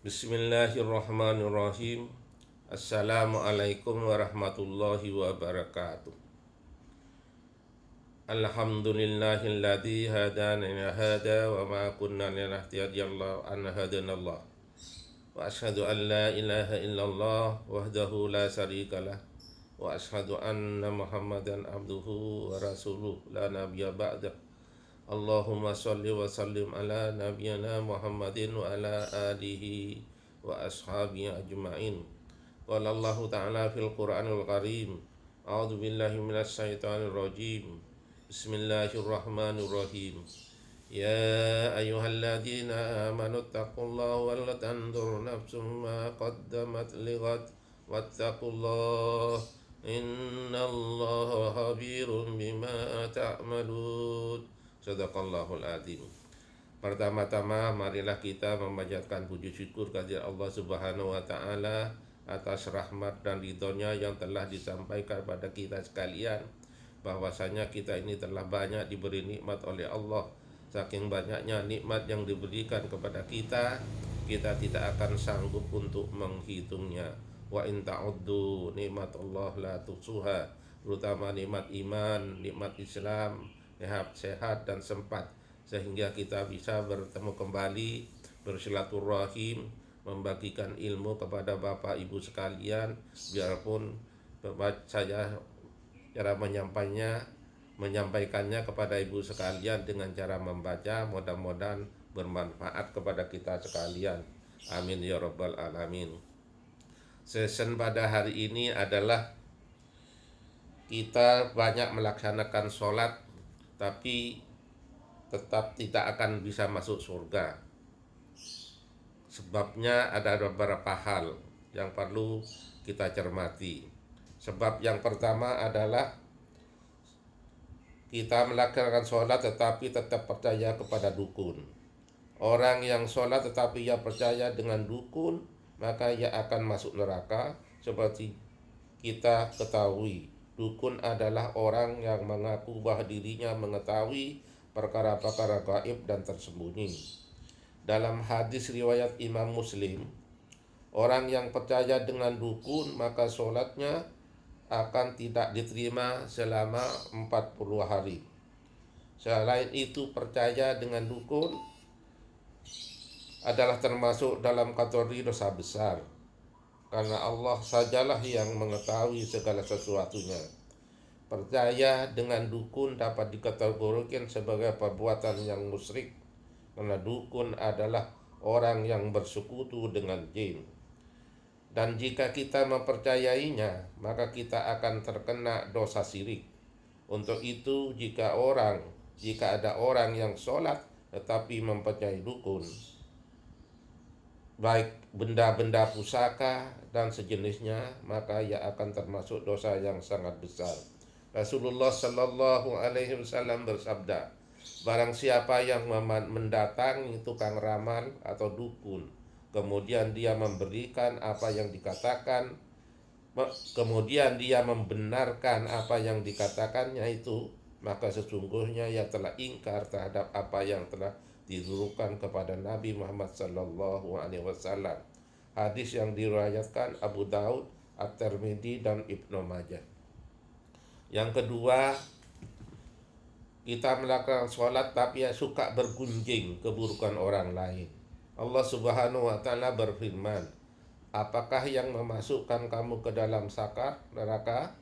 Bismillahirrahmanirrahim. Assalamualaikum warahmatullahi wabarakatuh. Alhamdulillahilladzi hadana ila hada wa ma kunna linahtadiya an hadanallah. Wa asyhadu an la ilaha illallah wahdahu la syarikalah wa asyhadu anna Muhammadan abduhu wa rasuluh la nabiyya ba'da. Allahumma sholli wa sallim ala nabiyyina Muhammadin wa ala alihi wa ashabihi ajma'in. Qala Allah Ta'ala fil Qur'anil Karim. A'udzu billahi minasy syaithanir rajim. Bismillahirrahmanirrahim. Ya ayyuhalladzina amanu taqullaha wal tanzur nafsum ma qaddamat lighad wattaqullaha innallaha khabirun bima ta'malun. Sadaqallahul adzim. Pertama-tama marilah kita memanjatkan puji syukur kehadirat Allah Subhanahu wa taala atas rahmat dan ridhonya yang telah disampaikan pada kita sekalian, bahwasanya kita ini telah banyak diberi nikmat oleh Allah. Saking banyaknya nikmat yang diberikan kepada kita, kita tidak akan sanggup untuk menghitungnya. Wa in ta'uddu nikmatullah la tuhsuha, terutama nikmat iman, nikmat Islam, sehat dan sempat, sehingga kita bisa bertemu kembali, bersilaturahim, membagikan ilmu kepada Bapak Ibu sekalian. Biarpun saya cara menyampaikannya kepada Ibu sekalian dengan cara membaca, mudah-mudahan bermanfaat kepada kita sekalian. Amin ya rabbal alamin. Session pada hari ini adalah kita banyak melaksanakan sholat tapi tetap tidak akan bisa masuk surga. Sebabnya ada beberapa hal yang perlu kita cermati. Sebab yang pertama adalah kita melaksanakan sholat tetapi tetap percaya kepada dukun. Orang yang sholat tetapi ia percaya dengan dukun, maka ia akan masuk neraka. Seperti kita ketahui, dukun adalah orang yang mengaku bahwa dirinya mengetahui perkara-perkara gaib dan tersembunyi. Dalam hadis riwayat Imam Muslim, orang yang percaya dengan dukun maka sholatnya akan tidak diterima selama 40 hari. Selain itu, percaya dengan dukun adalah termasuk dalam kategori dosa besar, karena Allah sajalah yang mengetahui segala sesuatunya. Percaya dengan dukun dapat dikategorikan sebagai perbuatan yang musyrik, karena dukun adalah orang yang bersekutu dengan jin. Dan jika kita mempercayainya, maka kita akan terkena dosa syirik. Untuk itu, jika ada orang yang sholat tetapi mempercayai dukun, baik benda-benda pusaka dan sejenisnya, maka ia akan termasuk dosa yang sangat besar. Rasulullah Shallallahu Alaihi Wasallam bersabda, barang siapa yang mendatangi tukang ramal atau dukun, kemudian dia memberikan apa yang dikatakan, kemudian dia membenarkan apa yang dikatakannya itu, maka sesungguhnya ia telah ingkar terhadap apa yang telah diturukan kepada Nabi Muhammad Sallallahu Alaihi Wasallam. Hadis yang diriwayatkan Abu Daud, At-Tirmidzi dan Ibnu Majah. Yang kedua, kita melakukan sholat tapi suka bergunjing keburukan orang lain. Allah Subhanahu wa Ta'ala berfirman, apakah yang memasukkan kamu ke dalam sakar neraka?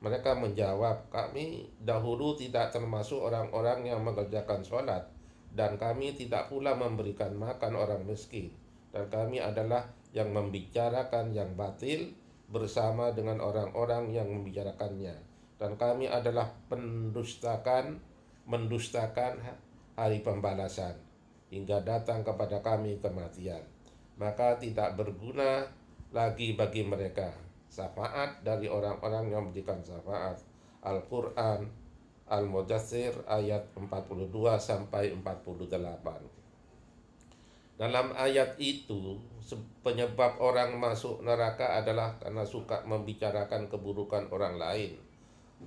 Mereka menjawab, kami dahulu tidak termasuk orang-orang yang mengerjakan sholat, dan kami tidak pula memberikan makan orang miskin, dan kami adalah yang membicarakan yang batil bersama dengan orang-orang yang membicarakannya, dan kami adalah mendustakan hari pembalasan hingga datang kepada kami kematian. Maka tidak berguna lagi bagi mereka syafaat dari orang-orang yang memberikan syafaat. Al-Quran Al-Mudaththir ayat 42 sampai 48. Dalam ayat itu, penyebab orang masuk neraka adalah karena suka membicarakan keburukan orang lain.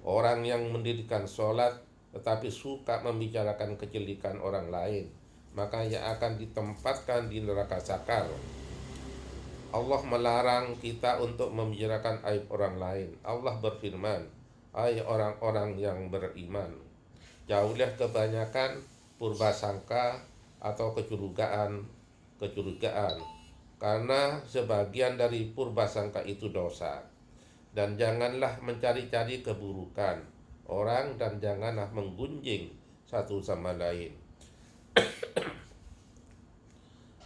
Orang yang mendirikan sholat tetapi suka membicarakan kejelekan orang lain, maka ia akan ditempatkan di neraka sakar. Allah melarang kita untuk membicarakan aib orang lain. Allah berfirman, hai orang-orang yang beriman, jauhlah kebanyakan purbasangka atau kecurigaan, karena sebagian dari purbasangka itu dosa. Dan janganlah mencari-cari keburukan orang, dan janganlah menggunjing satu sama lain.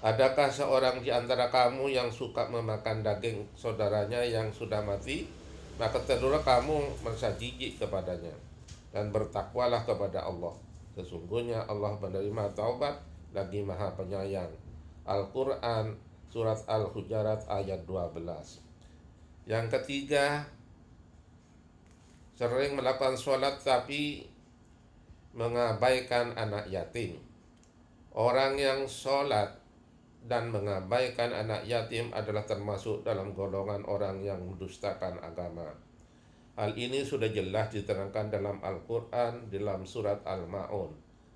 Adakah seorang di antara kamu yang suka memakan daging saudaranya yang sudah mati? Maka tentulah kamu merasa jijik kepadanya, dan bertakwalah kepada Allah. Sesungguhnya Allah menerima taubat lagi Maha Penyayang. Al-Quran Surat Al-Hujurat ayat 12. Yang ketiga, sering melakukan sholat tapi mengabaikan anak yatim. Orang yang sholat dan mengabaikan anak yatim adalah termasuk dalam golongan orang yang mendustakan agama. Hal ini sudah jelas diterangkan dalam Al-Quran dalam surat Al-Ma'un.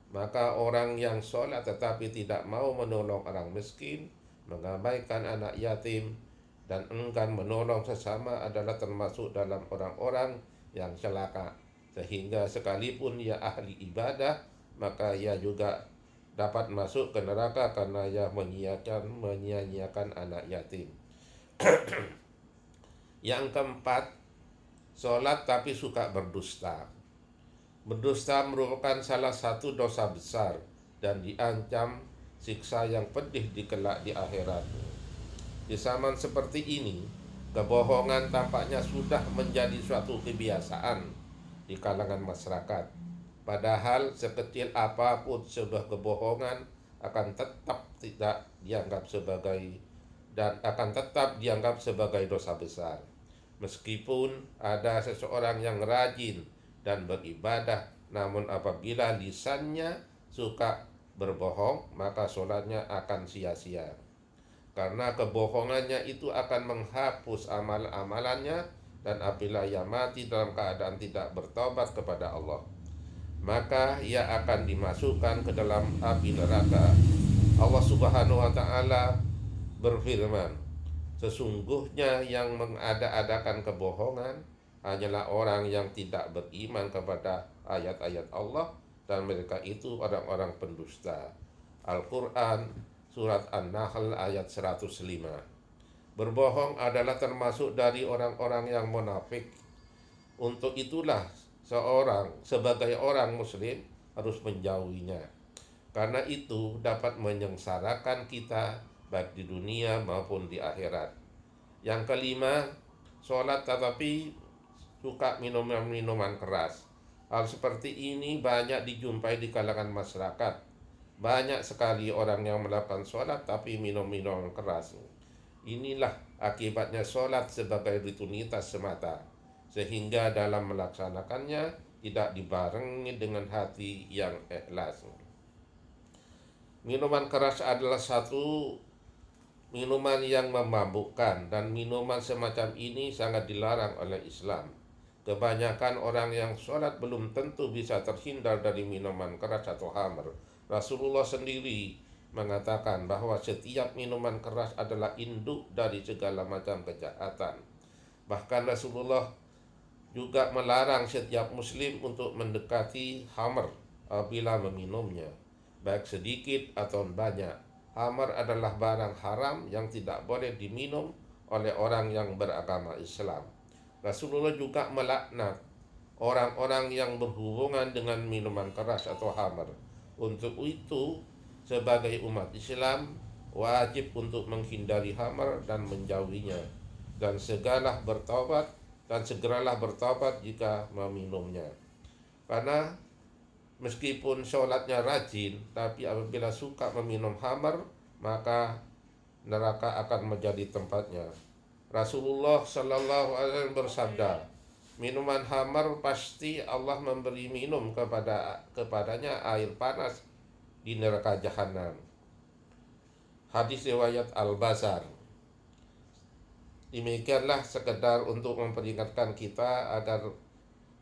Maka orang yang sholat tetapi tidak mau menolong orang miskin, mengabaikan anak yatim, dan enggan menolong sesama adalah termasuk dalam orang-orang yang celaka. Sehingga sekalipun ia ahli ibadah, maka ia juga dapat masuk ke neraka karena ia menyia-nyiakan anak yatim. Yang keempat, sholat tapi suka berdusta. Berdusta merupakan salah satu dosa besar dan diancam siksa yang pedih di kelak di akhirat. Di zaman seperti ini, kebohongan tampaknya sudah menjadi suatu kebiasaan di kalangan masyarakat. Padahal sekecil apapun sebuah kebohongan akan tetap dianggap sebagai dosa besar. Meskipun ada seseorang yang rajin dan beribadah, namun apabila lisannya suka berbohong, maka sholatnya akan sia-sia. Karena kebohongannya itu akan menghapus amal-amalannya, dan apabila ia mati dalam keadaan tidak bertobat kepada Allah, maka ia akan dimasukkan ke dalam api neraka. Allah Subhanahu wa Ta'ala berfirman, sesungguhnya yang mengada-adakan kebohongan hanyalah orang yang tidak beriman kepada ayat-ayat Allah, dan mereka itu orang-orang pendusta. Al-Quran Surat An-Nahl ayat 105. Berbohong adalah termasuk dari orang-orang yang munafik. Untuk itulah sebagai orang muslim harus menjauhinya. Karena itu dapat menyengsarakan kita baik di dunia maupun di akhirat. Yang kelima, sholat tetapi suka minuman keras. Hal seperti ini banyak dijumpai di kalangan masyarakat. Banyak sekali orang yang melakukan sholat tapi minum minuman keras. Inilah akibatnya sholat sebagai rutinitas semata, sehingga dalam melaksanakannya tidak dibarengi dengan hati yang ikhlas. Minuman keras adalah satu minuman yang memabukkan, dan minuman semacam ini sangat dilarang oleh Islam. Kebanyakan orang yang sholat belum tentu bisa terhindar dari minuman keras atau khamr. Rasulullah sendiri mengatakan bahwa setiap minuman keras adalah induk dari segala macam kejahatan. Bahkan Rasulullah juga melarang setiap muslim untuk mendekati khamr apabila meminumnya, baik sedikit atau banyak. Khamr adalah barang haram yang tidak boleh diminum oleh orang yang beragama Islam. Rasulullah juga melaknat orang-orang yang berhubungan dengan minuman keras atau khamr. Untuk itu, sebagai umat Islam wajib untuk menghindari khamr dan menjauhinya, dan segeralah bertobat jika meminumnya. Karena meskipun sholatnya rajin, tapi apabila suka meminum khamr, maka neraka akan menjadi tempatnya. Rasulullah Shallallahu Alaihi Wasallam bersabda, minuman khamr pasti Allah memberi minum kepadanya air panas di neraka jahanam. Hadis riwayat Al-Bazar. Demikianlah sekedar untuk memperingatkan kita agar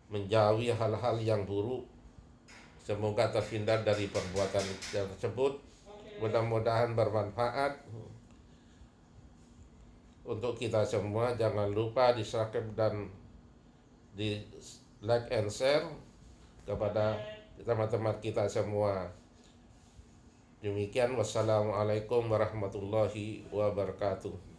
menjauhi hal-hal yang buruk. Semoga terhindar dari perbuatan tersebut. Mudah-mudahan bermanfaat. untuk kita semua. Jangan lupa di subscribe dan di like and share kepada teman-teman kita semua. Demikian, wassalamualaikum warahmatullahi wabarakatuh.